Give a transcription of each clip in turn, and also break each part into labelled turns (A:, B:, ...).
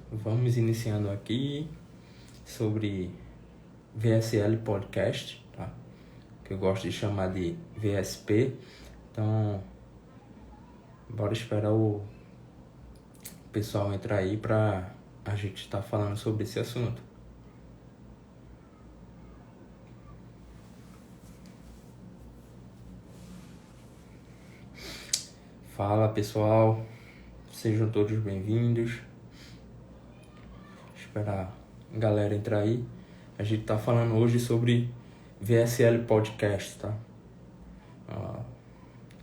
A: Vamos iniciando aqui sobre VSL Podcast, tá? Que eu gosto de chamar de VSP. Então, bora esperar o pessoal entrar aí para a gente estar falando sobre esse assunto. Fala pessoal, sejam todos bem-vindos. Esperar a galera entrar aí. A gente tá falando hoje sobre VSL Podcast, tá?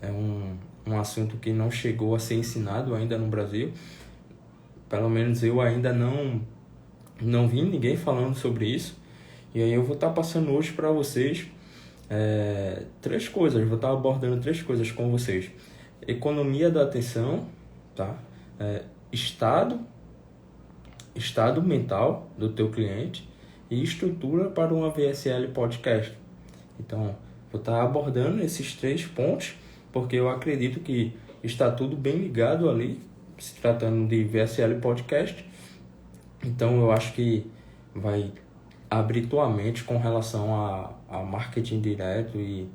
A: É um assunto que não chegou a ser ensinado ainda no Brasil. Pelo menos eu ainda não vi ninguém falando sobre isso. E aí eu vou estar passando hoje para vocês três coisas. Vou estar abordando três coisas com vocês. Economia da atenção, tá? Estado mental do teu cliente e estrutura para uma VSL Podcast. Então, vou estar abordando esses três pontos, porque eu acredito que está tudo bem ligado ali, se tratando de VSL Podcast. Então, eu acho que vai abrir tua mente com relação a marketing direto e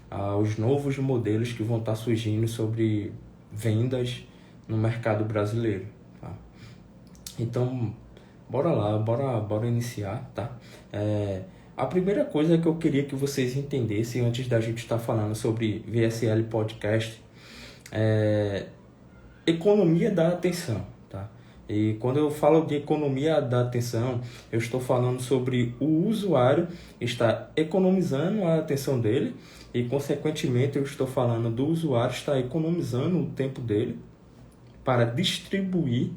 A: aos novos modelos que vão estar surgindo sobre vendas no mercado brasileiro, tá? Então, bora lá, bora iniciar, tá? A primeira coisa que eu queria que vocês entendessem antes da gente estar falando sobre VSL Podcast é economia da atenção, tá? E quando eu falo de economia da atenção, eu estou falando sobre o usuário estar economizando a atenção dele e, consequentemente, eu estou falando do usuário estar economizando o tempo dele para distribuir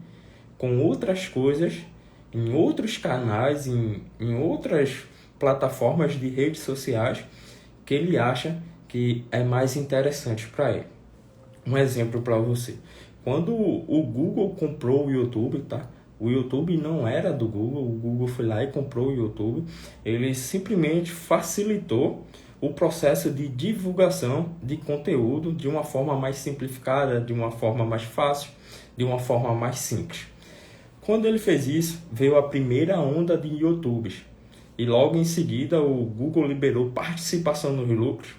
A: com outras coisas, em outros canais, em outras plataformas de redes sociais que ele acha que é mais interessante para ele. Um exemplo para você. Quando o Google comprou o YouTube, tá? O YouTube não era do Google, o Google foi lá e comprou o YouTube. Ele simplesmente facilitou o processo de divulgação de conteúdo de uma forma mais simplificada, de uma forma mais fácil, de uma forma mais simples. Quando ele fez isso, veio a primeira onda de YouTubes. E logo em seguida o Google liberou participação nos lucros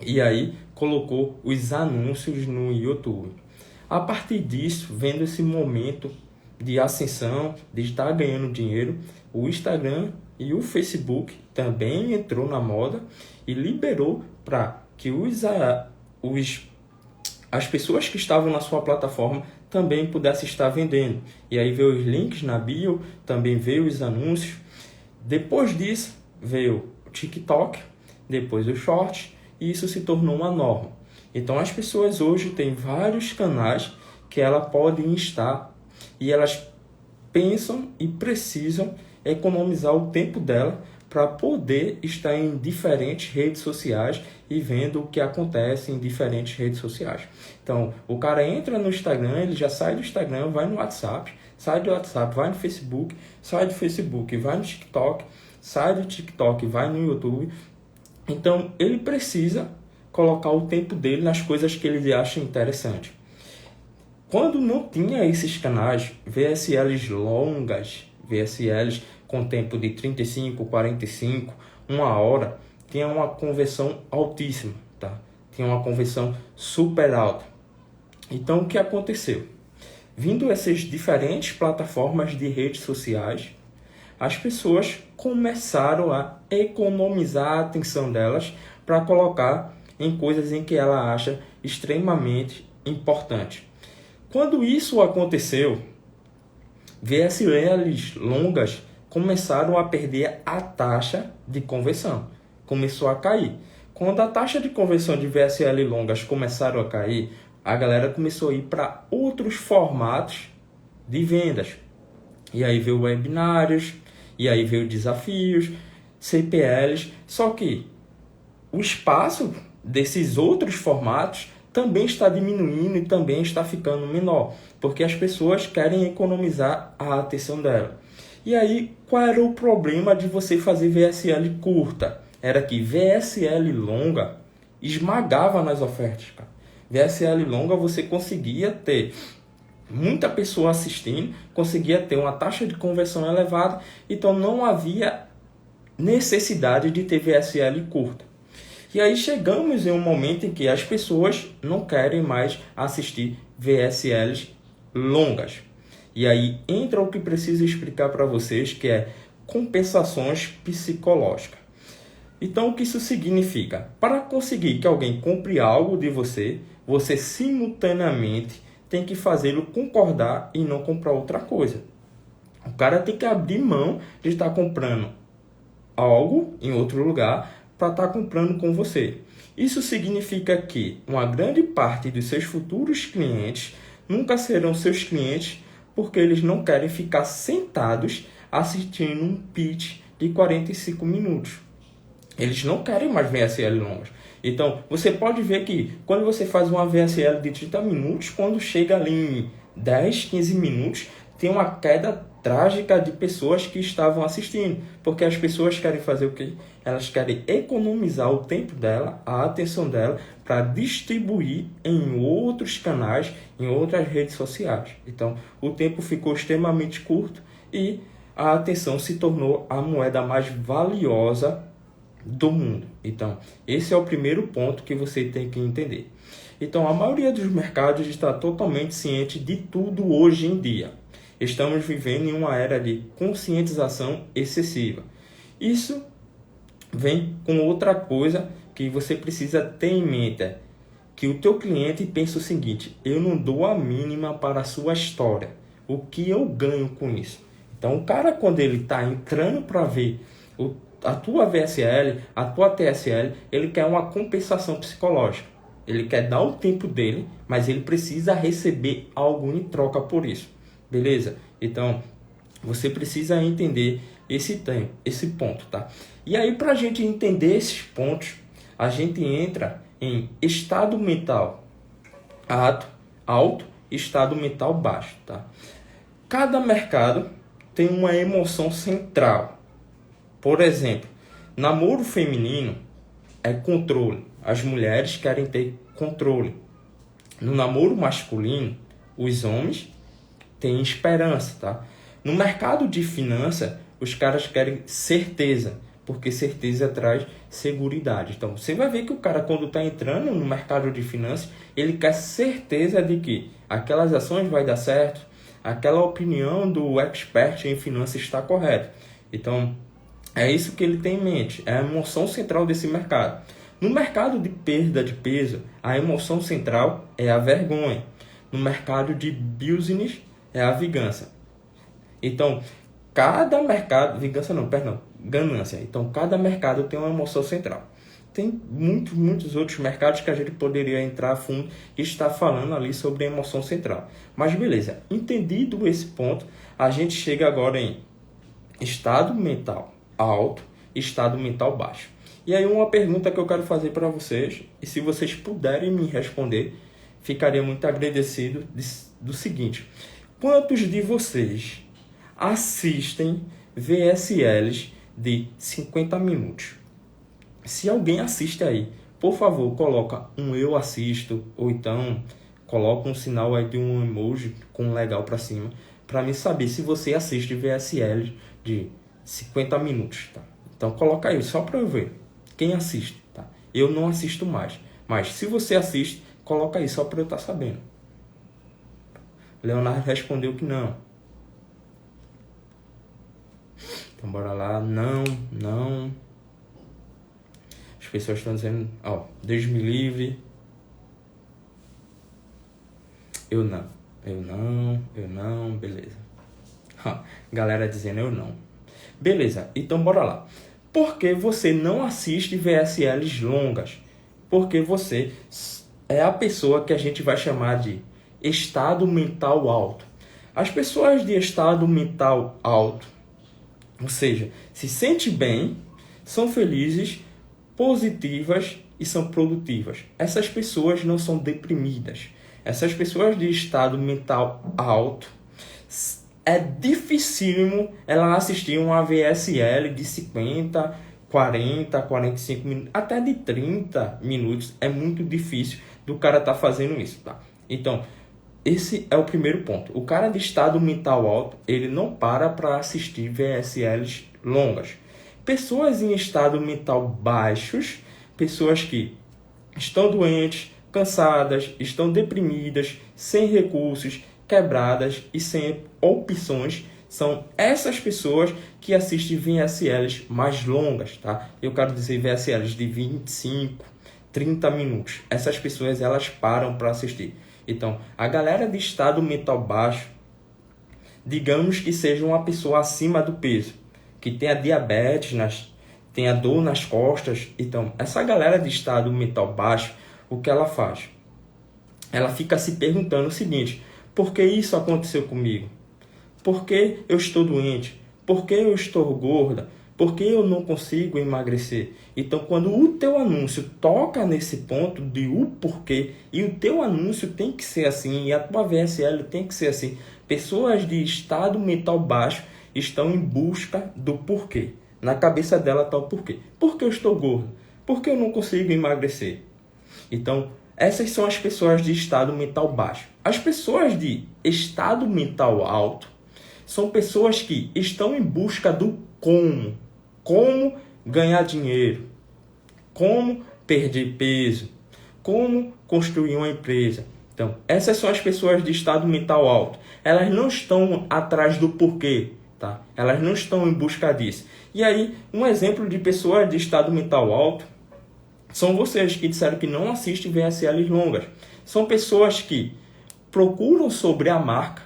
A: e aí colocou os anúncios no YouTube. A partir disso, vendo esse momento de ascensão, de estar ganhando dinheiro, o Instagram e o Facebook também entrou na moda e liberou para que as pessoas que estavam na sua plataforma também pudessem estar vendendo. E aí veio os links na bio, também veio os anúncios. Depois disso, veio o TikTok, depois o Short, e isso se tornou uma norma. Então, as pessoas hoje têm vários canais que elas podem estar e elas pensam e precisam economizar o tempo dela para poder estar em diferentes redes sociais e vendo o que acontece em diferentes redes sociais. Então, o cara entra no Instagram, ele já sai do Instagram, vai no WhatsApp, sai do WhatsApp, vai no Facebook, sai do Facebook, vai no TikTok, sai do TikTok, vai no YouTube. Então, ele precisa colocar o tempo dele nas coisas que ele acha interessante. Quando não tinha esses canais, VSLs longas, VSLs com tempo de 35, 45, 1 hora, tinha uma conversão altíssima, tá? Tinha uma conversão super alta. Então, o que aconteceu? Vindo essas diferentes plataformas de redes sociais, as pessoas começaram a economizar a atenção delas para colocar em coisas em que ela acha extremamente importante. Quando isso aconteceu, VSLs longas começaram a perder a taxa de conversão. Começou a cair. Quando a taxa de conversão de VSL longas começaram a cair, a galera começou a ir para outros formatos de vendas. E aí veio webinários, e aí veio desafios, CPLs. Só que o espaço desses outros formatos também está diminuindo e também está ficando menor, porque as pessoas querem economizar a atenção dela. E aí, qual era o problema de você fazer VSL curta? Era que VSL longa esmagava nas ofertas, cara. VSL longa você conseguia ter muita pessoa assistindo, conseguia ter uma taxa de conversão elevada, então não havia necessidade de ter VSL curta. E aí chegamos em um momento em que as pessoas não querem mais assistir VSLs longas. E aí entra o que preciso explicar para vocês, que é compensações psicológicas. Então, o que isso significa? Para conseguir que alguém compre algo de você, você simultaneamente tem que fazê-lo concordar e não comprar outra coisa. O cara tem que abrir mão de estar comprando algo em outro lugar para estar comprando com você. Isso significa que uma grande parte dos seus futuros clientes nunca serão seus clientes porque eles não querem ficar sentados assistindo um pitch de 45 minutos. Eles não querem mais VSL longas. Então, você pode ver que quando você faz uma VSL de 30 minutos, quando chega ali em 10, 15 minutos, tem uma queda trágica de pessoas que estavam assistindo. Porque as pessoas querem fazer o quê? Elas querem economizar o tempo dela, a atenção dela, para distribuir em outros canais, em outras redes sociais. Então, o tempo ficou extremamente curto e a atenção se tornou a moeda mais valiosa do mundo. Então, esse é o primeiro ponto que você tem que entender. Então, a maioria dos mercados está totalmente ciente de tudo hoje em dia. Estamos vivendo em uma era de conscientização excessiva. Isso vem com outra coisa que você precisa ter em mente, que o teu cliente pensa o seguinte: eu não dou a mínima para a sua história. O que eu ganho com isso? Então, o cara, quando ele está entrando para ver a tua VSL, a tua TSL, ele quer uma compensação psicológica. Ele quer dar o tempo dele, mas ele precisa receber algo em troca por isso. Beleza? Então, você precisa entender esse ponto, tá? E aí, para a gente entender esses pontos, a gente entra em estado mental alto e estado mental baixo, tá? Cada mercado tem uma emoção central. Por exemplo, namoro feminino é controle. As mulheres querem ter controle. No namoro masculino, os homens têm esperança, tá? No mercado de finanças, os caras querem certeza, porque certeza traz seguridade. Então, você vai ver que o cara, quando está entrando no mercado de finanças, ele quer certeza de que aquelas ações vai dar certo, aquela opinião do expert em finanças está correta. Então, é isso que ele tem em mente, é a emoção central desse mercado. No mercado de perda de peso, a emoção central é a vergonha. No mercado de business, é a vingança. Então, cada mercado... ganância. Então, cada mercado tem uma emoção central. Tem muitos outros mercados que a gente poderia entrar a fundo e estar falando ali sobre a emoção central. Mas beleza, entendido esse ponto, a gente chega agora em estado mental alto e estado mental baixo. E aí uma pergunta que eu quero fazer para vocês, e se vocês puderem me responder, ficaria muito agradecido do seguinte: quantos de vocês assistem VSLs de 50 minutos? Se alguém assiste aí, por favor, coloca um eu assisto, ou então coloca um sinal aí de um emoji com um legal para cima, para me saber se você assiste VSLs de 50 minutos, tá? Então coloca aí, só para eu ver quem assiste, tá? Eu não assisto mais, mas se você assiste, coloca aí, só para eu estar sabendo. Leonardo respondeu que não. Então bora lá, não. As pessoas estão dizendo, Deus me livre. Eu não, beleza. Galera dizendo eu não. Beleza, então bora lá. Por que você não assiste VSLs longas? Porque você é a pessoa que a gente vai chamar de estado mental alto. As pessoas de estado mental alto, ou seja, se sente bem, são felizes, positivas e são produtivas. Essas pessoas não são deprimidas. Essas pessoas de estado mental alto, é dificílimo ela assistir uma VSL de 50, 40, 45 minutos, até de 30 minutos. É muito difícil do cara estar fazendo isso, tá? Então, esse é o primeiro ponto. O cara de estado mental alto, ele não para assistir VSLs longas. Pessoas em estado mental baixos, pessoas que estão doentes, cansadas, estão deprimidas, sem recursos, quebradas e sem opções, são essas pessoas que assistem VSLs mais longas, tá? Eu quero dizer VSLs de 25, 30 minutos. Essas pessoas, elas param para assistir. Então, a galera de estado mental baixo, digamos que seja uma pessoa acima do peso, que tenha diabetes, tenha dor nas costas. Então, essa galera de estado mental baixo, o que ela faz? Ela fica se perguntando o seguinte: por que isso aconteceu comigo? Por que eu estou doente? Por que eu estou gorda? Por que eu não consigo emagrecer? Então, quando o teu anúncio toca nesse ponto de o porquê, e o teu anúncio tem que ser assim, e a tua VSL tem que ser assim, pessoas de estado mental baixo estão em busca do porquê. Na cabeça dela está o porquê. Por que eu estou gorda? Por que eu não consigo emagrecer? Então, essas são as pessoas de estado mental baixo. As pessoas de estado mental alto são pessoas que estão em busca do como. Como ganhar dinheiro. Como perder peso. Como construir uma empresa. Então, essas são as pessoas de estado mental alto. Elas não estão atrás do porquê, tá? Elas não estão em busca disso. E aí, um exemplo de pessoas de estado mental alto são vocês que disseram que não assistem VSLs longas. São pessoas que procuram sobre a marca,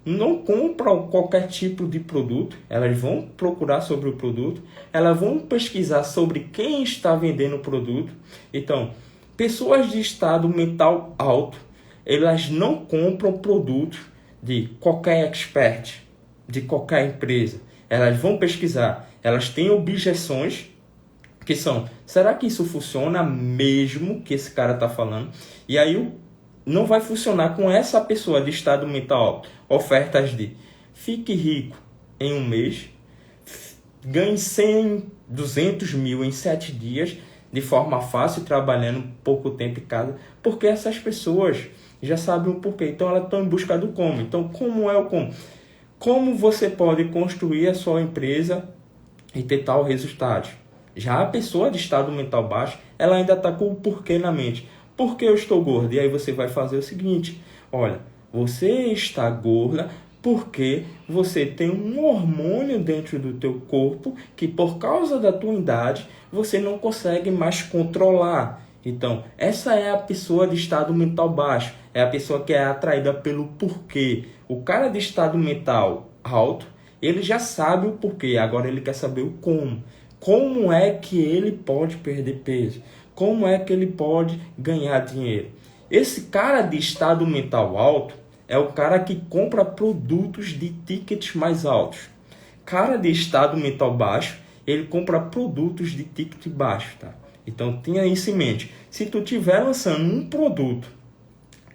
A: não compram qualquer tipo de produto, elas vão procurar sobre o produto, elas vão pesquisar sobre quem está vendendo o produto. Então, pessoas de estado mental alto, elas não compram produtos de qualquer expert, de qualquer empresa. Elas vão pesquisar, elas têm objeções que são: será que isso funciona mesmo que esse cara está falando? E aí não vai funcionar com essa pessoa de estado mental alto. Ofertas de fique rico em um mês, ganhe 100, 200 mil em 7 dias, de forma fácil, trabalhando pouco tempo em casa, porque essas pessoas já sabem o porquê. Então elas estão em busca do como. Então, como é o como? Como você pode construir a sua empresa e ter tal resultado? Já a pessoa de estado mental baixo, ela ainda está com o porquê na mente. Por que eu estou gorda? E aí você vai fazer o seguinte: olha, você está gorda porque você tem um hormônio dentro do teu corpo que, por causa da tua idade, você não consegue mais controlar. Então, essa é a pessoa de estado mental baixo. É a pessoa que é atraída pelo porquê. O cara de estado mental alto, ele já sabe o porquê. Agora ele quer saber o como. Como é que ele pode perder peso? Como é que ele pode ganhar dinheiro? Esse cara de estado mental alto é o cara que compra produtos de tickets mais altos. Cara de estado mental baixo, ele compra produtos de ticket baixo, tá? Então tenha isso em mente. Se tu estiver lançando um produto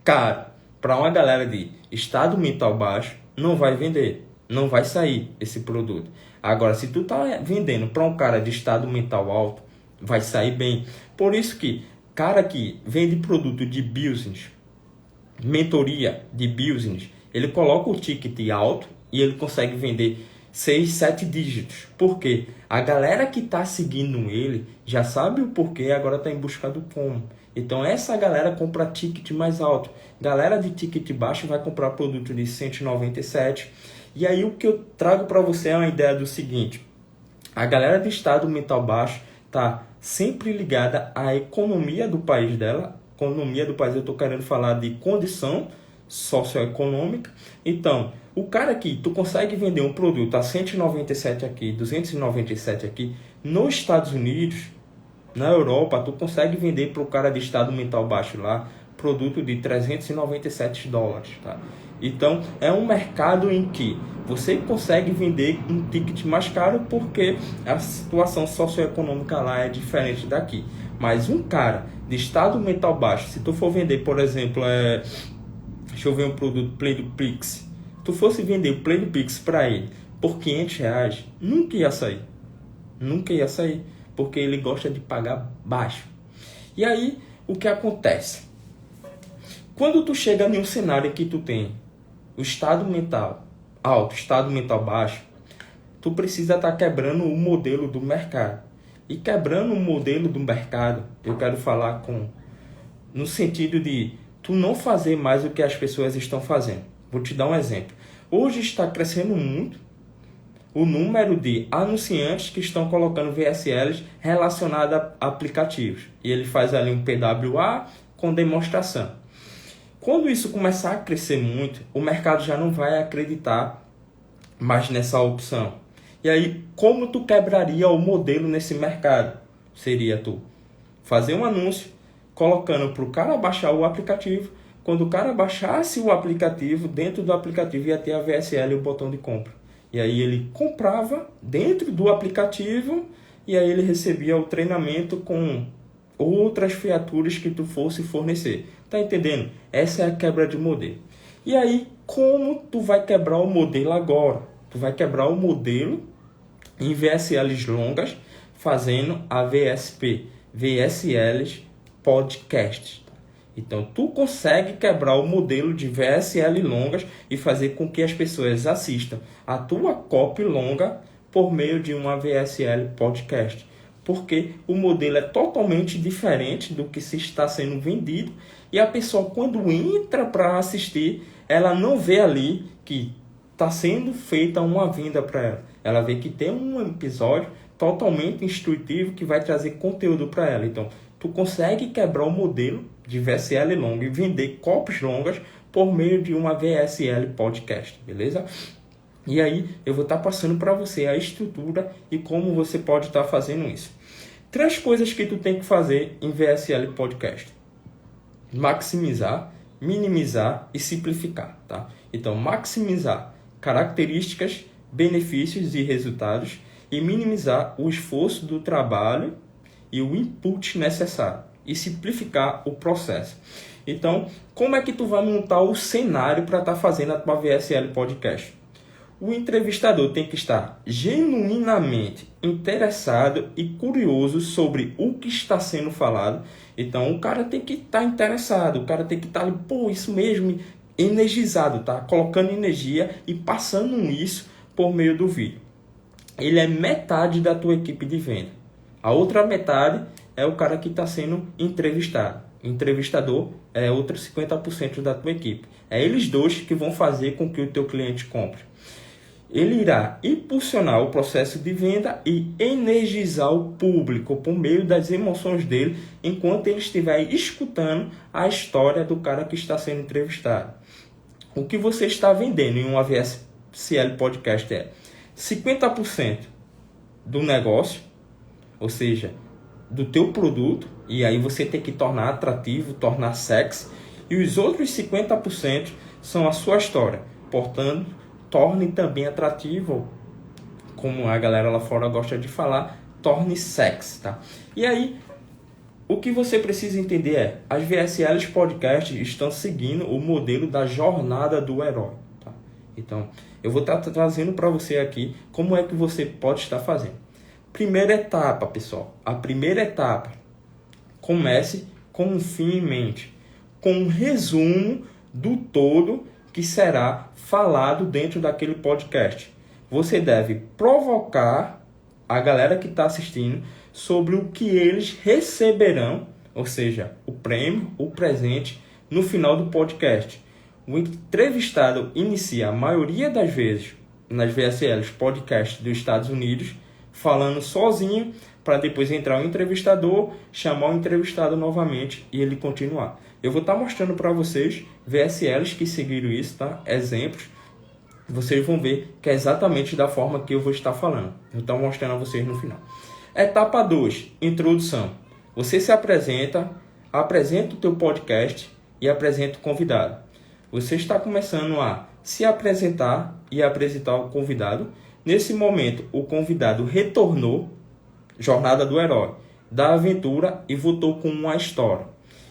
A: caro para uma galera de estado mental baixo, não vai vender, não vai sair esse produto. Agora, se tu tá vendendo para um cara de estado mental alto, vai sair bem. Por isso que cara que vende produto de business, mentoria de business, ele coloca o ticket alto e ele consegue vender 6, 7 dígitos. Por quê? A galera que está seguindo ele já sabe o porquê, agora está em busca do como. Então essa galera compra ticket mais alto. Galera de ticket baixo vai comprar produto de 197. E aí o que eu trago para você é uma ideia do seguinte: a galera de estado mental baixo está sempre ligada à economia do país dela. Economia do país, eu estou querendo falar de condição socioeconômica. Então, o cara aqui, tu consegue vender um produto a 197 aqui, 297 aqui, nos Estados Unidos, na Europa, tu consegue vender para o cara de estado mental baixo lá, produto de $397, tá? Então, é um mercado em que você consegue vender um ticket mais caro porque a situação socioeconômica lá é diferente daqui. Mas um cara de estado mental baixo, se tu for vender, por exemplo, deixa eu ver um produto Play do Pix, tu fosse vender o Play do Pix para ele por R$500, nunca ia sair. Nunca ia sair, porque ele gosta de pagar baixo. E aí, o que acontece? Quando tu chega em um cenário em que tu tem o estado mental alto, estado mental baixo, tu precisa estar quebrando o modelo do mercado. E quebrando o modelo do mercado, eu quero falar no sentido de tu não fazer mais o que as pessoas estão fazendo. Vou te dar um exemplo. Hoje está crescendo muito o número de anunciantes que estão colocando VSLs relacionados a aplicativos. E ele faz ali um PWA com demonstração. Quando isso começar a crescer muito, o mercado já não vai acreditar mais nessa opção. E aí, como tu quebraria o modelo nesse mercado? Seria tu fazer um anúncio, colocando para o cara baixar o aplicativo. Quando o cara baixasse o aplicativo, dentro do aplicativo ia ter a VSL e o botão de compra. E aí ele comprava dentro do aplicativo e aí ele recebia o treinamento com outras featuras que tu fosse fornecer. Tá entendendo? Essa é a quebra de modelo. E aí, como tu vai quebrar o modelo agora? Tu vai quebrar o modelo em VSLs longas, fazendo a VSLs podcasts. Então, tu consegue quebrar o modelo de VSL longas e fazer com que as pessoas assistam a tua copy longa por meio de uma VSL podcast. Porque o modelo é totalmente diferente do que se está sendo vendido e a pessoa, quando entra para assistir, ela não vê ali que está sendo feita uma venda para ela. Ela vê que tem um episódio totalmente instrutivo que vai trazer conteúdo para ela. Então, tu consegue quebrar o modelo de VSL longa e vender copies longas por meio de uma VSL podcast, beleza? E aí, eu vou estar passando para você a estrutura e como você pode estar fazendo isso. 3 coisas que tu tem que fazer em VSL podcast: maximizar, minimizar e simplificar, tá? Então, maximizar características, benefícios e resultados e minimizar o esforço do trabalho e o input necessário e simplificar o processo. Então, como é que tu vai montar o cenário para estar fazendo a tua VSL podcast? O entrevistador tem que estar genuinamente interessado e curioso sobre o que está sendo falado. Então, o cara tem que estar interessado, o cara tem que estar ali, isso mesmo, energizado, tá? Colocando energia e passando isso por meio do vídeo. Ele é metade da tua equipe de venda. A outra metade é o cara que está sendo entrevistado. O entrevistador é outro 50% da tua equipe. É eles dois que vão fazer com que o teu cliente compre. Ele irá impulsionar o processo de venda e energizar o público por meio das emoções dele enquanto ele estiver escutando a história do cara que está sendo entrevistado. O que você está vendendo em uma VSL podcast é 50% do negócio, ou seja, do teu produto, e aí você tem que tornar atrativo, tornar sexy, e os outros 50% são a sua história. Portanto, torne também atrativo, como a galera lá fora gosta de falar, torne sexy, tá? E aí, o que você precisa entender é, as VSLs podcast estão seguindo o modelo da jornada do herói, tá? Então, eu vou estar trazendo para você aqui como é que você pode estar fazendo. Primeira etapa, pessoal. A primeira etapa, comece com um fim em mente, com um resumo do todo que será falado dentro daquele podcast. Você deve provocar a galera que está assistindo sobre o que eles receberão, ou seja, o prêmio, o presente, no final do podcast. O entrevistado inicia a maioria das vezes nas VSLs podcast dos Estados Unidos falando sozinho, para depois entrar o entrevistador, chamar o entrevistado novamente e ele continuar. Eu vou estar mostrando para vocês VSLs que seguiram isso, tá? Exemplos. Vocês vão ver que é exatamente da forma que eu vou estar falando. Eu estou mostrando a vocês no final. Etapa 2, introdução. Você se apresenta o teu podcast e apresenta o convidado. Você está começando a se apresentar e apresentar o convidado. Nesse momento, o convidado retornou, jornada do herói, da aventura e voltou com uma história.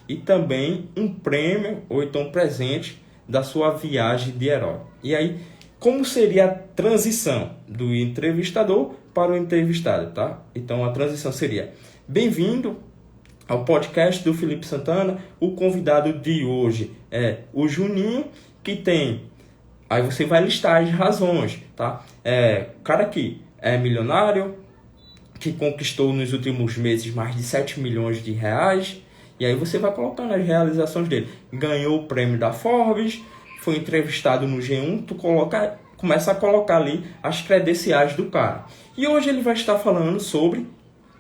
A: E também um prêmio ou então um presente da sua viagem de herói. E aí, como seria a transição do entrevistador para o entrevistado, tá? Então, a transição seria: bem-vindo ao podcast do Felipe Santana. O convidado de hoje é o Juninho, que tem... Aí você vai listar as razões, tá? O cara que é milionário, que conquistou nos últimos meses mais de 7 milhões de reais. E aí você vai colocando as realizações dele. Ganhou o prêmio da Forbes, foi entrevistado no G1, começa a colocar ali as credenciais do cara. E hoje ele vai estar falando sobre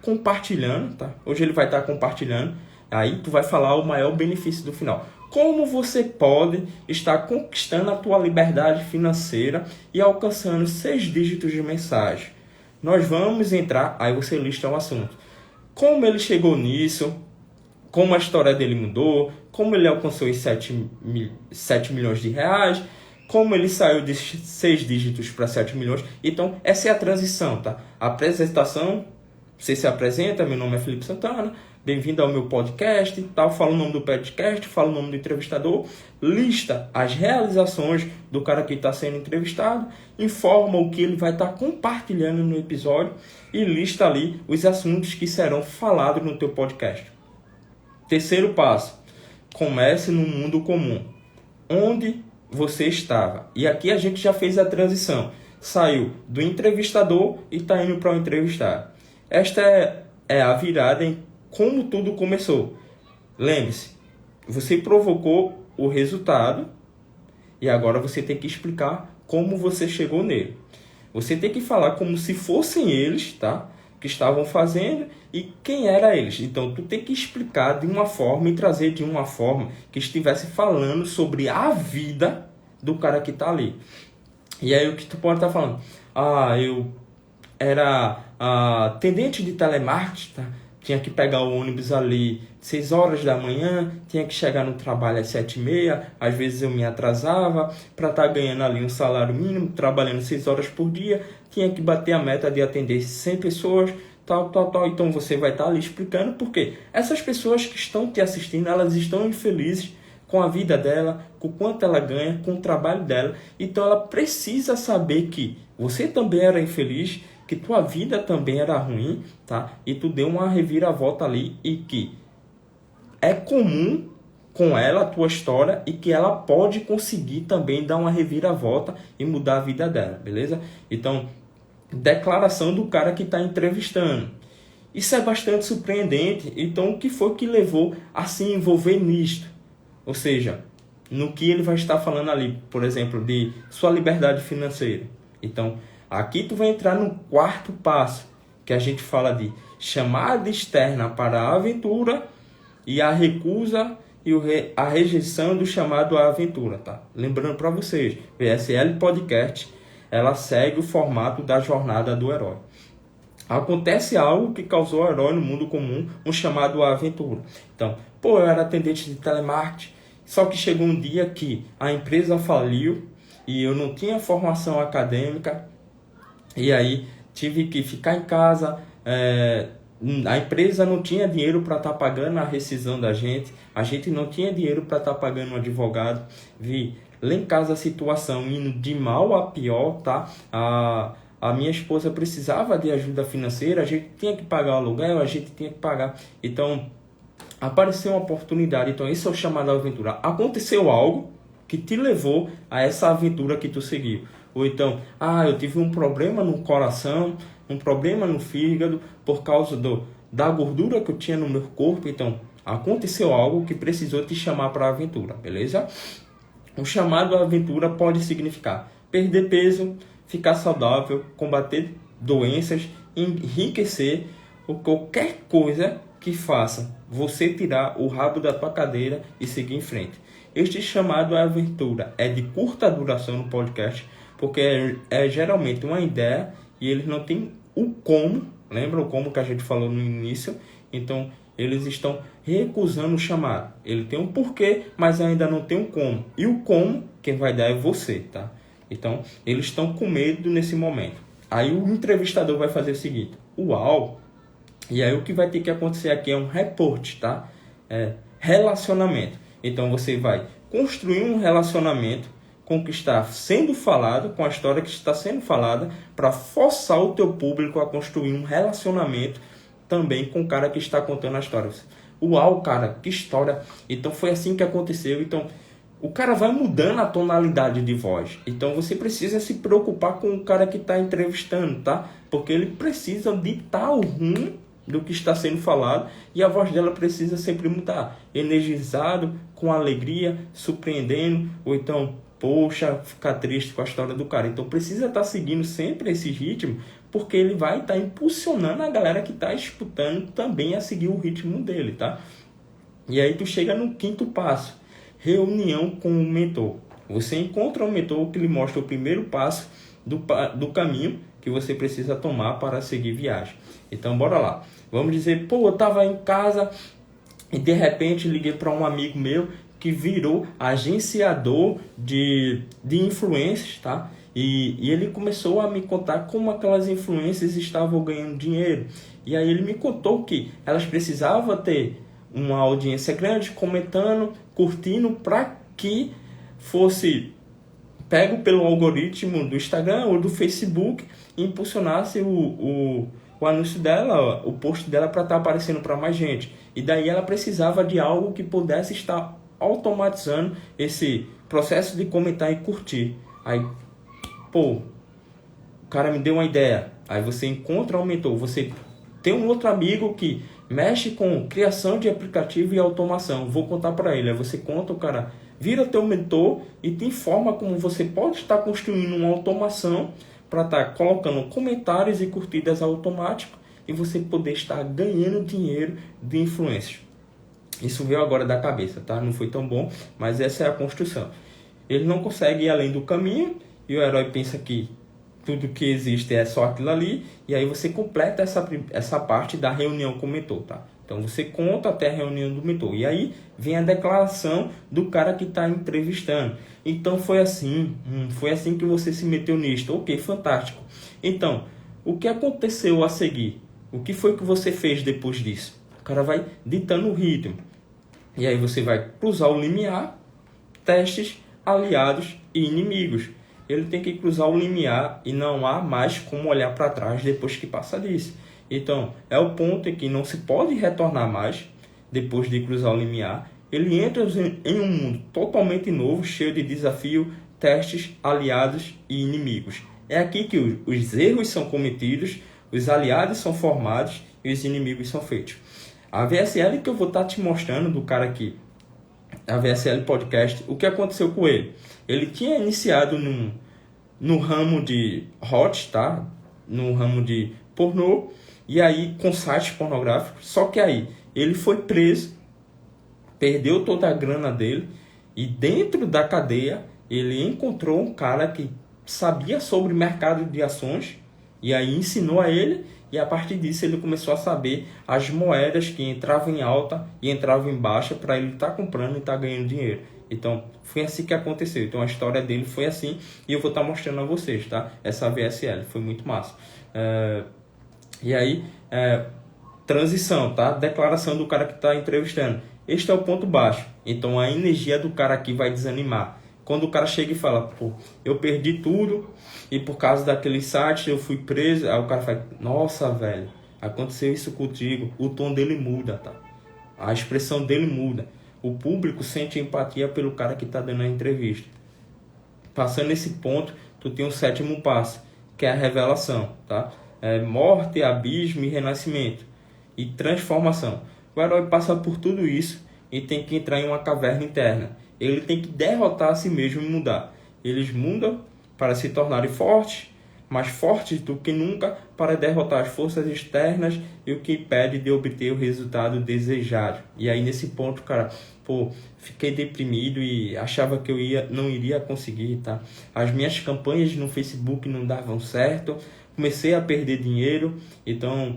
A: compartilhando, tá? Hoje ele vai estar compartilhando, aí tu vai falar o maior benefício do final. Como você pode estar conquistando a tua liberdade financeira e alcançando 6 dígitos de mensagem. Nós vamos entrar, aí você lista um assunto. Como ele chegou nisso, como a história dele mudou, como ele alcançou os 7 milhões de reais, como ele saiu de 6 dígitos para 7 milhões. Então, essa é a transição, tá? A apresentação, você se apresenta, meu nome é Felipe Santana, bem-vindo ao meu podcast, tal, fala o nome do podcast, fala o nome do entrevistador, lista as realizações do cara que está sendo entrevistado, informa o que ele vai estar compartilhando no episódio e lista ali os assuntos que serão falados no teu podcast. Terceiro passo, comece no mundo comum. Onde você estava? E aqui a gente já fez a transição. Saiu do entrevistador e está indo para o entrevistado. Esta é a virada em como tudo começou. Lembre-se, você provocou o resultado e agora você tem que explicar como você chegou nele. Você tem que falar como se fossem eles, tá? Que estavam fazendo e quem era eles. Então, tu tem que explicar de uma forma e trazer de uma forma que estivesse falando sobre a vida do cara que está ali. E aí, o que tu pode estar falando? Eu era atendente de telemarketing, tá? Tinha que pegar o ônibus ali 6 horas da manhã, tinha que chegar no trabalho às 7h30, às vezes eu me atrasava para estar ganhando ali um salário mínimo, trabalhando 6 horas por dia, tinha que bater a meta de atender 100 pessoas, tal. Então você vai estar ali explicando porque essas pessoas que estão te assistindo, elas estão infelizes com a vida dela, com o quanto ela ganha, com o trabalho dela. Então ela precisa saber que você também era infeliz, que tua vida também era ruim, tá? E tu deu uma reviravolta ali e que é comum com ela a tua história e que ela pode conseguir também dar uma reviravolta e mudar a vida dela, beleza? Então, declaração do cara que está entrevistando. Isso é bastante surpreendente. Então, o que foi que levou a se envolver nisto? Ou seja, no que ele vai estar falando ali, por exemplo, de sua liberdade financeira. Então, aqui tu vai entrar no quarto passo, que a gente fala de chamada externa para a aventura e a recusa e a rejeição do chamado à aventura, tá? Lembrando para vocês, VSL Podcast, ela segue o formato da jornada do herói. Acontece algo que causou o herói no mundo comum, um chamado à aventura. Então, eu era atendente de telemarketing, só que chegou um dia que a empresa faliu e eu não tinha formação acadêmica, e aí tive que ficar em casa, a empresa não tinha dinheiro para estar pagando a rescisão da gente, a gente não tinha dinheiro para estar pagando um advogado, vi lá em casa a situação indo de mal a pior, tá? A minha esposa precisava de ajuda financeira, a gente tinha que pagar o aluguel, a gente tinha que pagar. Então, apareceu uma oportunidade. Então, esse é o chamado aventura. Aconteceu algo que te levou a essa aventura que tu seguiu. Ou então, eu tive um problema no coração, um problema no fígado, por causa da gordura que eu tinha no meu corpo. Então, aconteceu algo que precisou te chamar para a aventura, beleza? O chamado à aventura pode significar perder peso, ficar saudável, combater doenças, enriquecer ou qualquer coisa que faça você tirar o rabo da tua cadeira e seguir em frente. Este chamado à aventura é de curta duração no podcast, porque é geralmente uma ideia e eles não têm o como, lembra o como que a gente falou no início? Então, eles estão recusando o chamado. Ele tem um porquê, mas ainda não tem um como. E o como, quem vai dar é você, tá? Então, eles estão com medo nesse momento. Aí o entrevistador vai fazer o seguinte: uau! E aí o que vai ter que acontecer aqui é um reporte, tá? Relacionamento. Então, você vai construir um relacionamento com o que está sendo falado, com a história que está sendo falada, para forçar o teu público a construir um relacionamento também com o cara que está contando a história. uau, cara, que história. Então foi assim que aconteceu. Então o cara vai mudando a tonalidade de voz. Então você precisa se preocupar com o cara que está entrevistando, tá? Porque ele precisa ditar o rumo do que está sendo falado e a voz dela precisa sempre mudar. Energizado, com alegria, surpreendendo, ou então, poxa, ficar triste com a história do cara. Então precisa estar seguindo sempre esse ritmo, porque ele vai estar impulsionando a galera que está escutando também a seguir o ritmo dele, tá? E aí tu chega no quinto passo. Reunião com o mentor. Você encontra o mentor que lhe mostra o primeiro passo do caminho que você precisa tomar para seguir viagem. Então, bora lá. Vamos dizer, pô, eu estava em casa e de repente liguei para um amigo meu que virou agenciador de influências, tá? E ele começou a me contar como aquelas influências estavam ganhando dinheiro. E aí ele me contou que elas precisavam ter uma audiência grande, comentando, curtindo, para que fosse pego pelo algoritmo do Instagram ou do Facebook e impulsionasse o anúncio dela, o post dela, para estar aparecendo para mais gente. E daí ela precisava de algo que pudesse estar automatizando esse processo de comentar e curtir. Aí, pô, o cara me deu uma ideia. Aí você encontra um mentor, você tem um outro amigo que mexe com criação de aplicativo e automação. Vou contar para ele. Aí você conta, o cara vira teu mentor e te informa como você pode estar construindo uma automação para estar colocando comentários e curtidas automáticos e você poder estar ganhando dinheiro de influências. Isso veio agora da cabeça, tá? Não foi tão bom, mas essa é a construção. Ele não consegue ir além do caminho e o herói pensa que tudo que existe é só aquilo ali, e aí você completa essa parte da reunião com o mentor, tá? Então você conta até a reunião do mentor, e aí vem a declaração do cara que está entrevistando. Então foi assim que você se meteu nisto. Ok, fantástico. Então, o que aconteceu a seguir? O que foi que você fez depois disso? O cara vai ditando o ritmo. E aí você vai cruzar o limiar, testes, aliados e inimigos. Ele tem que cruzar o limiar e não há mais como olhar para trás depois que passa disso. Então, é o ponto em que não se pode retornar mais depois de cruzar o limiar. Ele entra em um mundo totalmente novo, cheio de desafio, testes, aliados e inimigos. É aqui que os erros são cometidos, os aliados são formados e os inimigos são feitos. A VSL que eu vou estar te mostrando do cara aqui, a VSL Podcast, o que aconteceu com ele? Ele tinha iniciado no ramo de hot, tá? No ramo de pornô, e aí com sites pornográficos, só que aí ele foi preso, perdeu toda a grana dele, e dentro da cadeia ele encontrou um cara que sabia sobre mercado de ações, e aí ensinou a ele, e a partir disso ele começou a saber as moedas que entravam em alta e entravam em baixa para ele estar comprando e estar ganhando dinheiro. Então foi assim que aconteceu. Então a história dele foi assim e eu vou estar mostrando a vocês, tá? Essa VSL foi muito massa. E aí, transição, tá? Declaração do cara que está entrevistando. Este é o ponto baixo. Então a energia do cara aqui vai desanimar. Quando o cara chega e fala, pô, eu perdi tudo e por causa daquele site eu fui preso. Aí o cara fala, nossa, velho, aconteceu isso contigo. O tom dele muda, tá? A expressão dele muda. O público sente empatia pelo cara que está dando a entrevista. Passando esse ponto, tu tem o sétimo passo, que é a revelação, tá? Morte, abismo e renascimento. E transformação. O herói passa por tudo isso e tem que entrar em uma caverna interna. Ele tem que derrotar a si mesmo e mudar. Eles mudam para se tornarem fortes, mais fortes do que nunca, para derrotar as forças externas e o que impede de obter o resultado desejado. E aí nesse ponto, cara, pô, fiquei deprimido e achava que eu não iria conseguir, tá? As minhas campanhas no Facebook não davam certo, comecei a perder dinheiro, então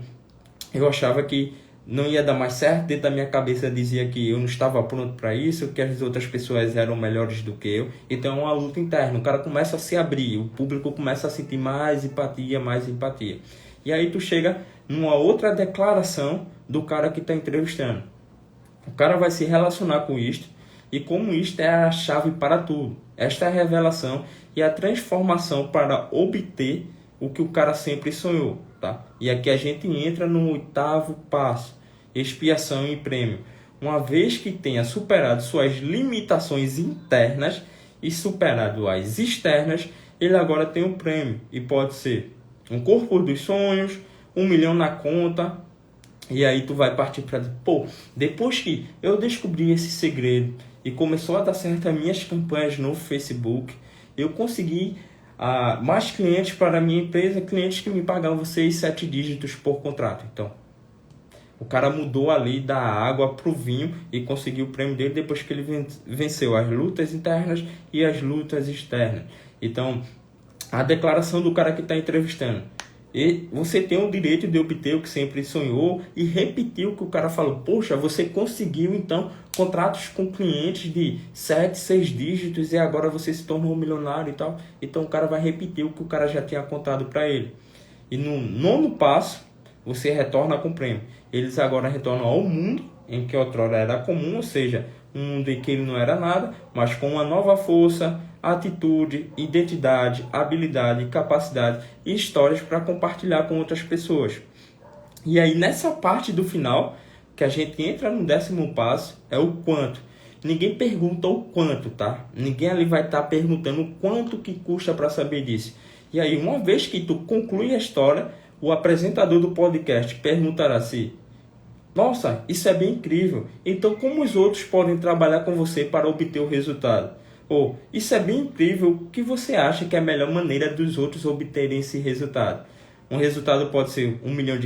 A: eu achava que não ia dar mais certo. Dentro da minha cabeça dizia que eu não estava pronto para isso, que as outras pessoas eram melhores do que eu. Então é uma luta interna, o cara começa a se abrir, o público começa a sentir mais empatia. E aí tu chega numa outra declaração do cara que está entrevistando. O cara vai se relacionar com isto, e como isto é a chave para tudo. Esta é a revelação e a transformação para obter o que o cara sempre sonhou, tá? E aqui a gente entra no oitavo passo. expiação e prêmio. Uma vez que tenha superado suas limitações internas e superado as externas, ele agora tem um prêmio. E pode ser um corpo dos sonhos, 1 milhão na conta. E aí tu vai partir para... depois que eu descobri esse segredo e começou a dar certo as minhas campanhas no Facebook, eu consegui mais clientes para a minha empresa, clientes que me pagavam 6, 7 dígitos por contrato. Então, o cara mudou ali da água para o vinho e conseguiu o prêmio dele depois que ele venceu as lutas internas e as lutas externas. Então, a declaração do cara que está entrevistando. E você tem o direito de obter o que sempre sonhou e repetir o que o cara falou. Poxa, você conseguiu então contratos com clientes de 7, 6 dígitos e agora você se tornou um milionário e tal. Então o cara vai repetir o que o cara já tinha contado para ele. E no 9º passo, você retorna com o prêmio. Eles agora retornam ao mundo em que outrora era comum, ou seja, um mundo em que ele não era nada, mas com uma nova força, atitude, identidade, habilidade, capacidade e histórias para compartilhar com outras pessoas. E aí nessa parte do final, que a gente entra no 10º passo, é o quanto. Ninguém pergunta o quanto, tá? Ninguém ali vai estar perguntando o quanto que custa para saber disso. E aí uma vez que tu conclui a história, o apresentador do podcast perguntará assim: nossa, isso é bem incrível. Então como os outros podem trabalhar com você para obter o resultado? Ou, isso é bem incrível, o que você acha que é a melhor maneira dos outros obterem esse resultado? Um resultado pode ser R$1 milhão,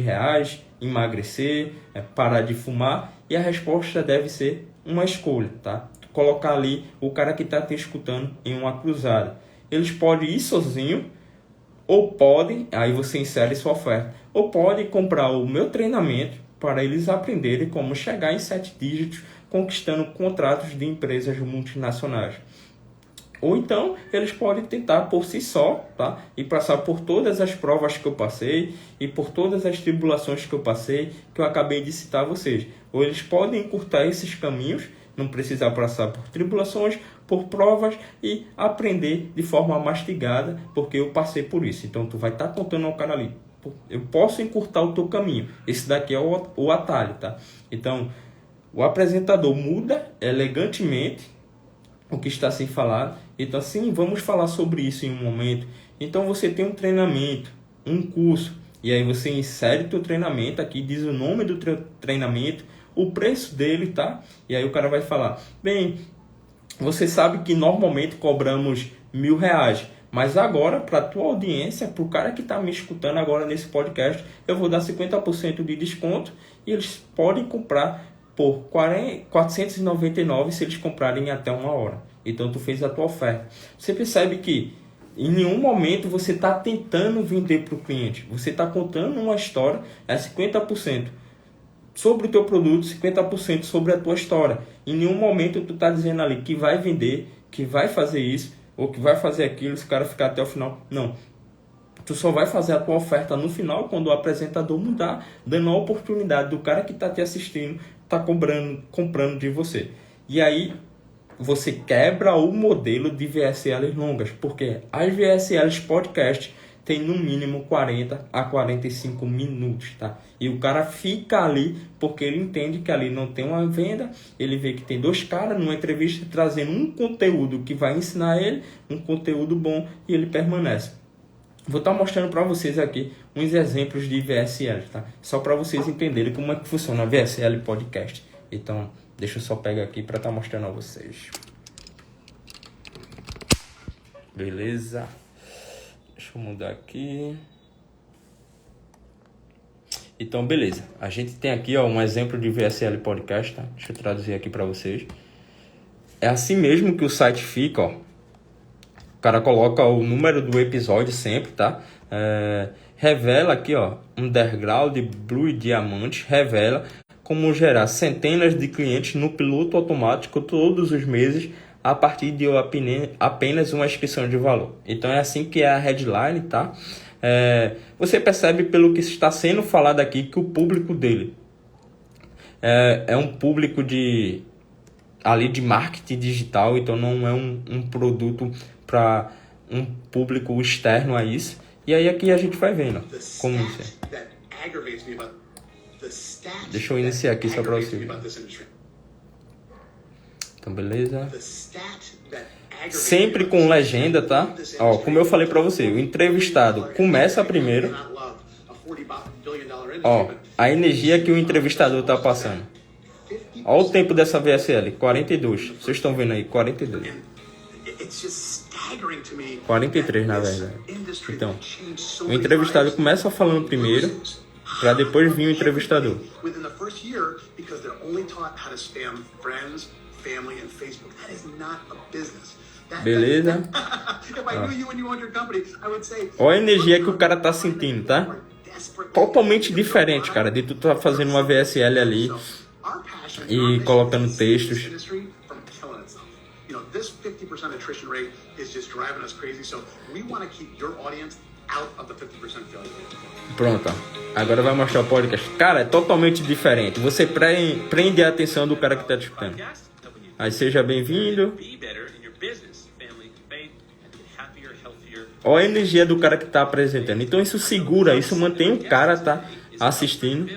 A: emagrecer, parar de fumar, e a resposta deve ser uma escolha, tá? Colocar ali o cara que está te escutando em uma cruzada. Eles podem ir sozinho, ou podem, aí você insere sua oferta, ou podem comprar o meu treinamento para eles aprenderem como chegar em 7 dígitos, conquistando contratos de empresas multinacionais. Ou então, eles podem tentar por si só, tá? E passar por todas as provas que eu passei e por todas as tribulações que eu passei, que eu acabei de citar a vocês. Ou eles podem encurtar esses caminhos, não precisar passar por tribulações, por provas e aprender de forma mastigada, porque eu passei por isso. Então, tu vai estar contando ao cara ali: eu posso encurtar o teu caminho. Esse daqui é o atalho, tá? Então, o apresentador muda elegantemente o que está sendo falado. Então, sim, vamos falar sobre isso em um momento. Então, você tem um treinamento, um curso, e aí você insere teu treinamento, aqui diz o nome do treinamento, o preço dele, tá? E aí o cara vai falar: bem, você sabe que normalmente cobramos R$1.000, mas agora, para a tua audiência, para o cara que está me escutando agora nesse podcast, eu vou dar 50% de desconto e eles podem comprar por R$499 se eles comprarem até 1 hora. Então tu fez a tua oferta. Você percebe que em nenhum momento você está tentando vender para o cliente. Você está contando uma história, é 50% sobre o teu produto, 50% sobre a tua história. Em nenhum momento tu está dizendo ali que vai vender, que vai fazer isso, ou que vai fazer aquilo, se o cara ficar até o final. Não. Tu só vai fazer a tua oferta no final, quando o apresentador mudar, dando a oportunidade do cara que está te assistindo, tá comprando de você. E aí você quebra o modelo de VSLs longas, porque as VSLs podcast tem no mínimo 40 a 45 minutos, tá? E o cara fica ali porque ele entende que ali não tem uma venda, ele vê que tem 2 caras numa entrevista trazendo um conteúdo que vai ensinar ele, um conteúdo bom, e ele permanece. Vou estar mostrando para vocês aqui uns exemplos de VSL, tá? Só para vocês entenderem como é que funciona a VSL Podcast. Então, deixa eu só pegar aqui para estar mostrando a vocês. Beleza? Deixa eu mudar aqui. Então, beleza. A gente tem aqui, ó, um exemplo de VSL Podcast, tá? Deixa eu traduzir aqui para vocês. É assim mesmo que o site fica, ó. O cara coloca o número do episódio sempre, tá? Revela aqui, ó, Underground, Blue e Diamante, revela como gerar centenas de clientes no piloto automático todos os meses a partir de apenas uma inscrição de valor. Então é assim que é a headline, tá? Você percebe pelo que está sendo falado aqui que o público dele é um público de marketing digital, então não é um produto para um público externo a isso. E aí aqui a gente vai vendo como isso é. Deixa eu iniciar aqui só para você ver. Então, beleza. Sempre com legenda, tá? Ó, como eu falei para você, o entrevistado começa primeiro. Ó, a energia que o entrevistador tá passando. Ó o tempo dessa VSL, 42. Vocês estão vendo aí, 42. 43, na verdade. Então, o entrevistado começa falando primeiro, para depois vir o entrevistador. Beleza? Ó a energia que o cara tá sentindo, tá? Totalmente diferente, cara, de tu tá fazendo uma VSL ali e colocando textos. Pronto, ó. Agora vai mostrar o podcast. Cara, é totalmente diferente. Você prende a atenção do cara que tá te escutando. Aí seja bem-vindo. Olha a energia do cara que tá apresentando. Então isso segura, isso mantém o cara tá assistindo.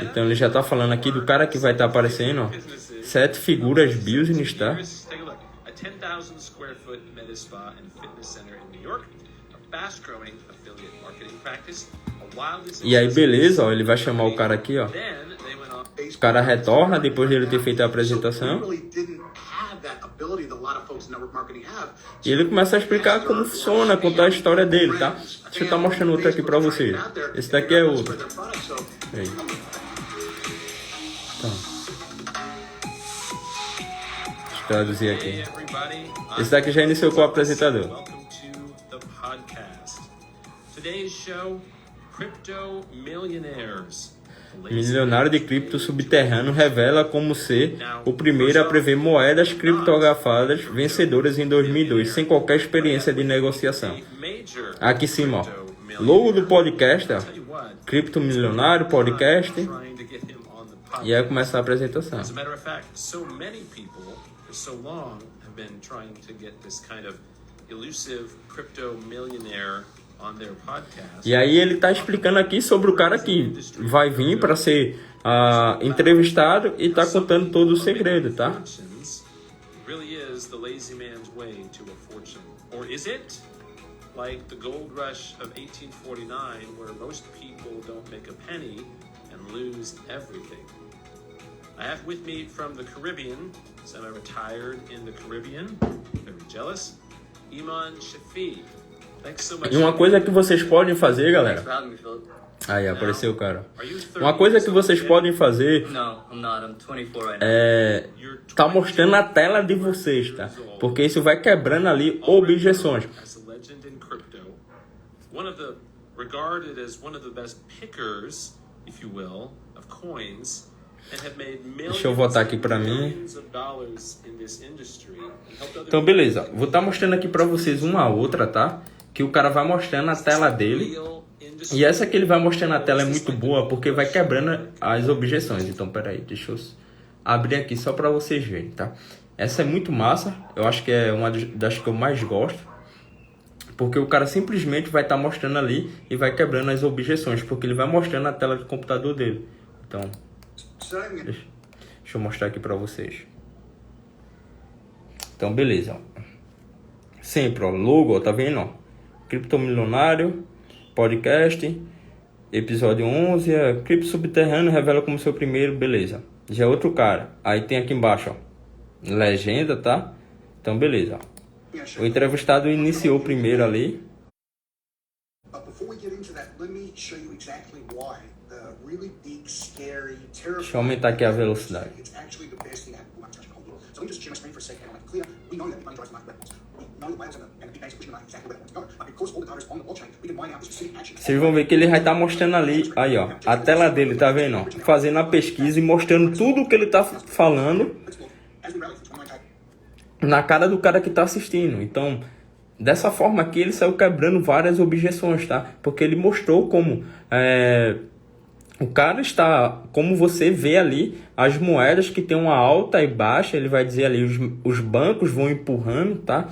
A: Então ele já tá falando aqui do cara que vai estar aparecendo, ó. 7 figuras business, tá? E aí beleza, ó, ele vai chamar o cara aqui, ó. O cara retorna depois de ele ter feito a apresentação. E ele começa a explicar como funciona, contar a história dele, tá? Deixa eu estar mostrando outro aqui pra você. Esse daqui é outro. Aí. Tá. Deixa eu traduzir aqui. Esse daqui já iniciou com o apresentador. Milionário de cripto subterrâneo revela como ser o primeiro a prever moedas criptografadas vencedoras em 2002, sem qualquer experiência de negociação. Aqui em cima, ó. Logo do podcast, ó. Cripto Milionário Podcast. E aí começa a apresentação. E aí ele tá explicando aqui sobre o cara que vai vir para ser entrevistado e tá contando todo o segredo, tá? Like the gold rush of 1849, where most people don't make a penny and lose everything. I have with me from the Caribbean, semi-retired in the Caribbean, very jealous, Iman Shafi. Thanks so much. E uma coisa que vocês podem fazer, galera. Aí, apareceu o cara. Uma coisa que vocês podem fazer é tá mostrando a tela de vocês, tá? Porque isso vai quebrando ali objeções. One of the regarded as one of the best pickers, if you will, of coins, and have made millions. Deixa eu voltar aqui para mim. Então, beleza. Vou estar mostrando aqui para vocês uma outra, tá? Que o cara vai mostrando a tela dele. E essa que ele vai mostrando na tela é muito boa porque vai quebrando as objeções. Então, peraí, deixa eu abrir aqui só para vocês verem, tá? Essa é muito massa. Eu acho que é uma das que eu mais gosto. Porque o cara simplesmente vai estar mostrando ali e vai quebrando as objeções, porque ele vai mostrando na tela do computador dele. Então, deixa eu mostrar aqui para vocês. Então, beleza. Ó. Sempre, ó, logo, ó, tá vendo? Ó? Criptomilionário, podcast, episódio 11, Cripto Subterrâneo revela como seu primeiro, beleza. Já é outro cara. Aí tem aqui embaixo, ó, legenda, tá? Então, beleza, ó. O entrevistado iniciou primeiro ali. Deixa eu aumentar aqui a velocidade. Vocês vão ver que ele vai estar mostrando ali, aí ó, a tela dele, tá vendo? Ó, fazendo a pesquisa e mostrando tudo o que ele tá falando na cara do cara que tá assistindo. Então, dessa forma aqui, ele saiu quebrando várias objeções, tá? Porque ele mostrou como o cara está, como você vê ali, as moedas que tem uma alta e baixa, ele vai dizer ali, os bancos vão empurrando, tá?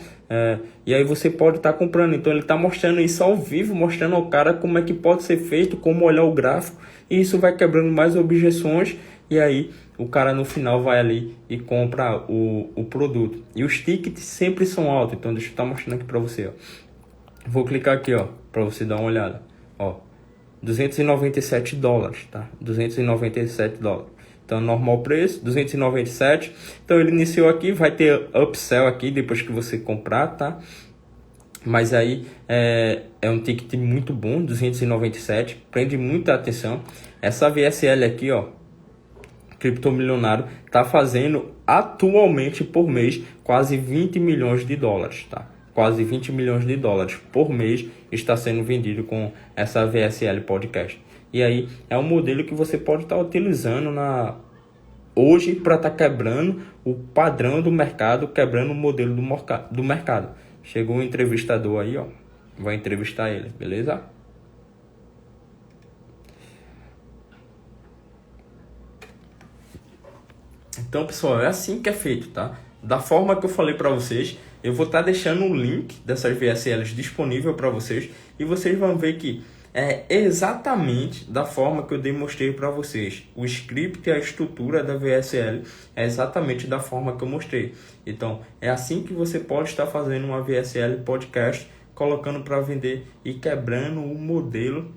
A: E aí você pode estar comprando. Então ele está mostrando isso ao vivo, mostrando ao cara como é que pode ser feito, como olhar o gráfico, e isso vai quebrando mais objeções, e aí o cara no final vai ali e compra o produto. E os tickets sempre são altos. Então deixa eu estar mostrando aqui para você, ó. Vou clicar aqui, ó, para você dar uma olhada, ó. $297, tá? $297. Então, normal preço, 297. Então, ele iniciou aqui, vai ter upsell aqui depois que você comprar, tá? Mas aí é um ticket muito bom, 297. Prende muita atenção. Essa VSL aqui, ó, criptomilionário, tá fazendo atualmente por mês quase 20 milhões de dólares, tá? Quase 20 milhões de dólares por mês está sendo vendido com essa VSL Podcast. E aí é um modelo que você pode estar utilizando hoje para estar quebrando o padrão do mercado, quebrando o modelo do mercado. Chegou um entrevistador aí, ó. Vai entrevistar ele, beleza? Então, pessoal, é assim que é feito, tá? Da forma que eu falei para vocês, eu vou estar deixando o link dessas VSLs disponível para vocês e vocês vão ver que é exatamente da forma que eu demonstrei para vocês. O script e a estrutura da VSL é exatamente da forma que eu mostrei. Então, é assim que você pode estar fazendo uma VSL podcast, colocando para vender e quebrando o modelo,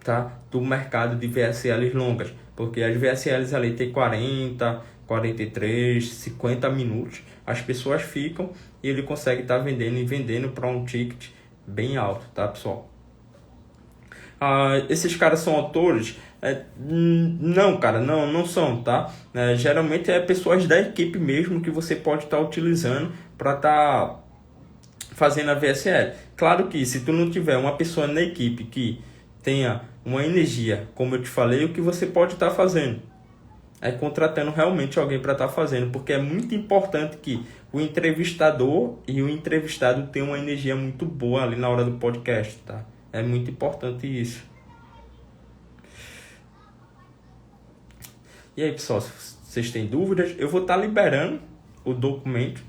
A: tá, do mercado de VSLs longas. Porque as VSLs ali tem 40, 43, 50 minutos. As pessoas ficam e ele consegue estar vendendo e vendendo para um ticket bem alto, tá, pessoal? Esses caras são autores? Não, cara, não são, tá? Geralmente é pessoas da equipe mesmo que você pode estar utilizando para estar fazendo a VSL. Claro que se tu não tiver uma pessoa na equipe que tenha uma energia, como eu te falei, o que você pode estar fazendo é contratando realmente alguém para estar fazendo, porque é muito importante que o entrevistador e o entrevistado tenham uma energia muito boa ali na hora do podcast, tá? É muito importante isso. E aí, pessoal, se vocês têm dúvidas, eu vou estar liberando o documento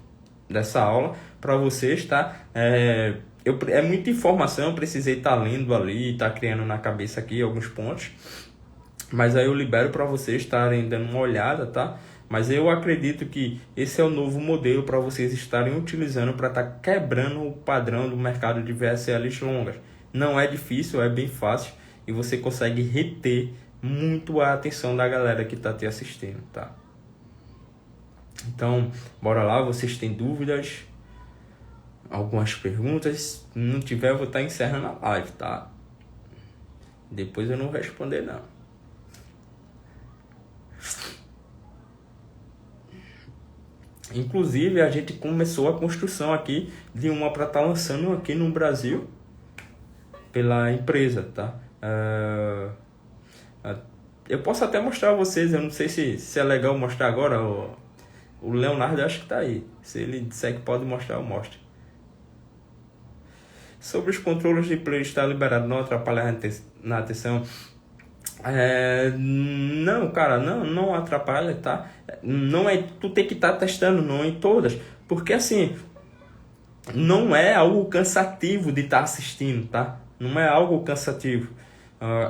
A: dessa aula para vocês, tá? É muita informação, eu precisei estar lendo ali, estar criando na cabeça aqui alguns pontos. Mas aí eu libero para vocês estarem dando uma olhada, tá? Mas eu acredito que esse é o novo modelo para vocês estarem utilizando para estar quebrando o padrão do mercado de VSLs longas. Não é difícil, é bem fácil e você consegue reter muito a atenção da galera que está te assistindo, tá? Então, bora lá, vocês têm dúvidas? Algumas perguntas? Se não tiver, eu vou estar encerrando a live, tá? Depois eu não vou responder, não. Inclusive, a gente começou a construção aqui de uma para estar lançando aqui no Brasil pela empresa, tá? Eu posso até mostrar a vocês, eu não sei se é legal mostrar agora. O Leonardo acho que tá aí. Se ele disser que pode mostrar, eu mostro. Sobre os controles de play estar liberado, não atrapalhar na atenção. Não, cara, não atrapalha, tá? Não é, tu tem que estar testando, não em todas, porque assim, não é algo cansativo de estar assistindo, tá? Não é algo cansativo.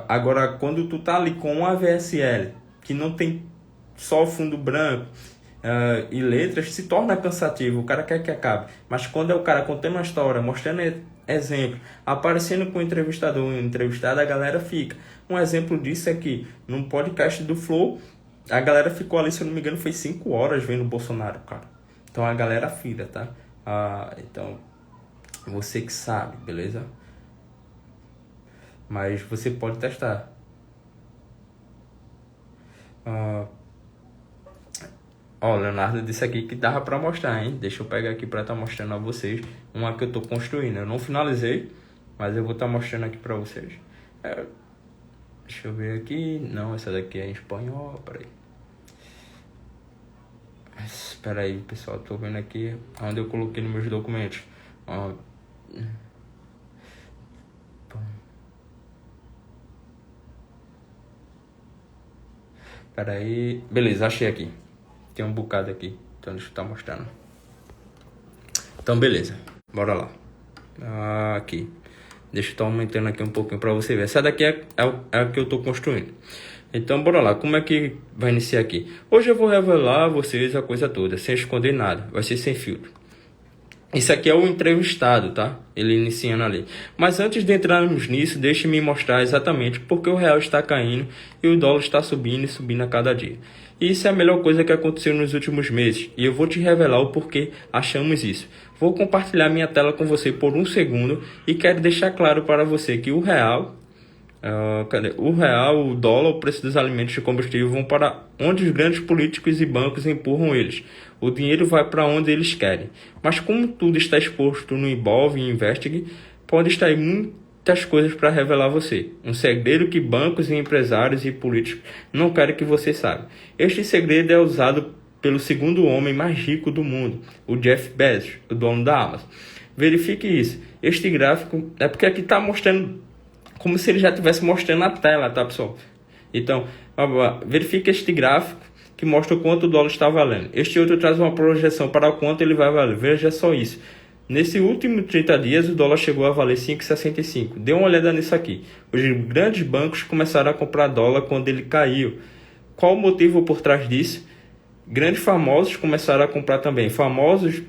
A: Agora, quando tu tá ali com uma VSL que não tem só o fundo branco e letras, se torna cansativo, o cara quer que acabe. Mas quando é o cara contando uma história, mostrando exemplo, aparecendo com o entrevistado, a galera fica. Um exemplo disso é que num podcast do Flow, a galera ficou ali, se eu não me engano, foi 5 horas vendo o Bolsonaro, cara. Então a galera fira, tá? Então, você que sabe, beleza? Mas você pode testar. Ó, o Leonardo disse aqui que dava pra mostrar, hein? Deixa eu pegar aqui pra estar mostrando a vocês uma que eu tô construindo. Eu não finalizei, mas eu vou estar mostrando aqui pra vocês. Deixa eu ver aqui. Não, essa daqui é em espanhol. Peraí. Espera aí, pessoal. Tô vendo aqui onde eu coloquei nos meus documentos. Espera aí. Beleza, achei aqui. Tem um bocado aqui. Então deixa eu estar mostrando. Então, beleza. Bora lá. Aqui. Deixa eu estar aumentando aqui um pouquinho para você ver. Essa daqui é a que eu estou construindo. Então, bora lá. Como é que vai iniciar aqui? Hoje eu vou revelar a vocês a coisa toda, sem esconder nada. Vai ser sem filtro. Isso aqui é o entrevistado, tá? Ele iniciando ali. Mas antes de entrarmos nisso, deixe-me mostrar exatamente porque o real está caindo e o dólar está subindo e subindo a cada dia. E isso é a melhor coisa que aconteceu nos últimos meses. E eu vou te revelar o porquê achamos isso. Vou compartilhar minha tela com você por um segundo e quero deixar claro para você que o real... o real, o dólar, o preço dos alimentos e combustível vão para onde os grandes políticos e bancos empurram eles. O dinheiro vai para onde eles querem. Mas como tudo está exposto no Ibov e Investing, pode estar aí muitas coisas para revelar a você. Um segredo que bancos e empresários e políticos não querem que você saiba. Este segredo é usado pelo segundo homem mais rico do mundo, o Jeff Bezos, o dono da Amazon. Verifique isso. Este gráfico é porque aqui está mostrando como se ele já estivesse mostrando na tela, tá, pessoal? Então, verifique este gráfico que mostra o quanto o dólar está valendo. Este outro traz uma projeção para o quanto ele vai valer. Veja só isso. Nesse último 30 dias, o dólar chegou a valer 5,65. Dê uma olhada nisso aqui. Os grandes bancos começaram a comprar dólar quando ele caiu. Qual o motivo por trás disso? Grandes famosos começaram a comprar também. Famosos,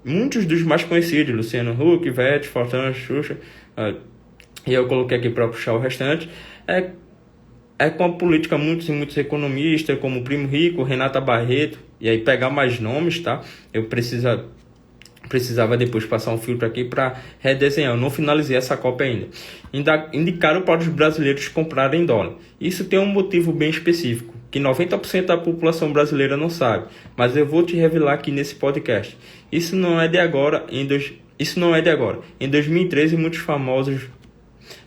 A: muitos dos mais conhecidos. Luciano Huck, Ivete, Fortran, Xuxa... e eu coloquei aqui para puxar o restante, é com a política muitos economistas, como o Primo Rico, Renata Barreto, e aí pegar mais nomes, tá? Eu precisava depois passar um filtro aqui para redesenhar, eu não finalizei essa cópia ainda. Indicaram para os brasileiros comprarem dólar. Isso tem um motivo bem específico, que 90% da população brasileira não sabe, mas eu vou te revelar aqui nesse podcast. Isso não é de agora, Em 2013, muitos famosos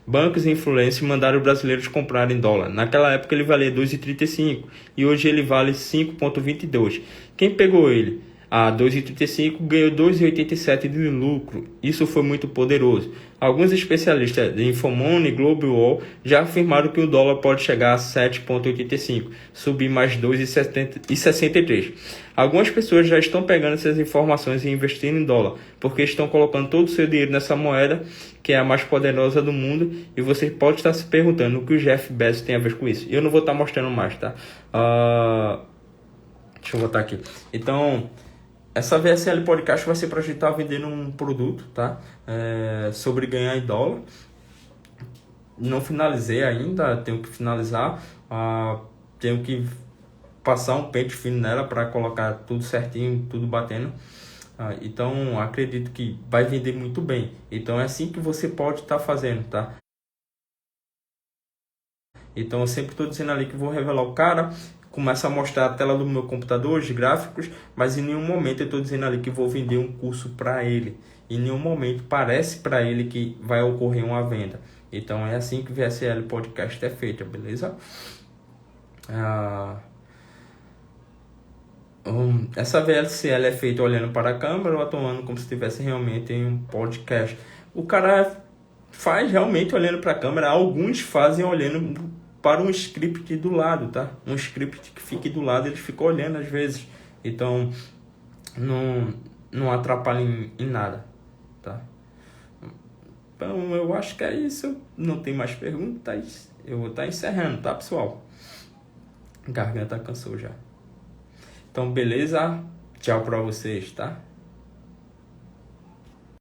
A: bancos e influencers mandaram os brasileiros comprarem dólar. Naquela época ele valia 2,35 e hoje ele vale 5,22. Quem pegou ele a 2,35 ganhou 2,87 de lucro. Isso foi muito poderoso. Alguns especialistas de Infomoney e Global já afirmaram que o dólar pode chegar a 7,85, subir mais 2,63. Algumas pessoas já estão pegando essas informações e investindo em dólar, porque estão colocando todo o seu dinheiro nessa moeda, que é a mais poderosa do mundo, e você pode estar se perguntando o que o Jeff Bezos tem a ver com isso. Eu não vou estar mostrando mais, tá? Deixa eu botar aqui. Então, essa VSL Podcast vai ser para a gente estar vendendo um produto, tá? Sobre ganhar em dólar. Não finalizei ainda, tenho que finalizar. Tenho que passar um pente fino nela para colocar tudo certinho, tudo batendo. Então, acredito que vai vender muito bem. Então, é assim que você pode estar fazendo, tá? Então, eu sempre estou dizendo ali que vou revelar o cara. Começa a mostrar a tela do meu computador, os gráficos, mas em nenhum momento eu estou dizendo ali que vou vender um curso para ele. Em nenhum momento parece para ele que vai ocorrer uma venda. Então, é assim que o VSL Podcast é feito, beleza? Essa VSL é feita olhando para a câmera ou atuando como se estivesse realmente em um podcast. O cara faz realmente olhando para a câmera. Alguns fazem olhando para um script do lado, tá? Um script que fique do lado, ele fica olhando às vezes. Então, não atrapalha em nada, tá? Então, eu acho que é isso. Não tem mais perguntas. Eu vou estar encerrando, tá, pessoal? A garganta cansou já. Então, beleza? Tchau pra vocês, tá?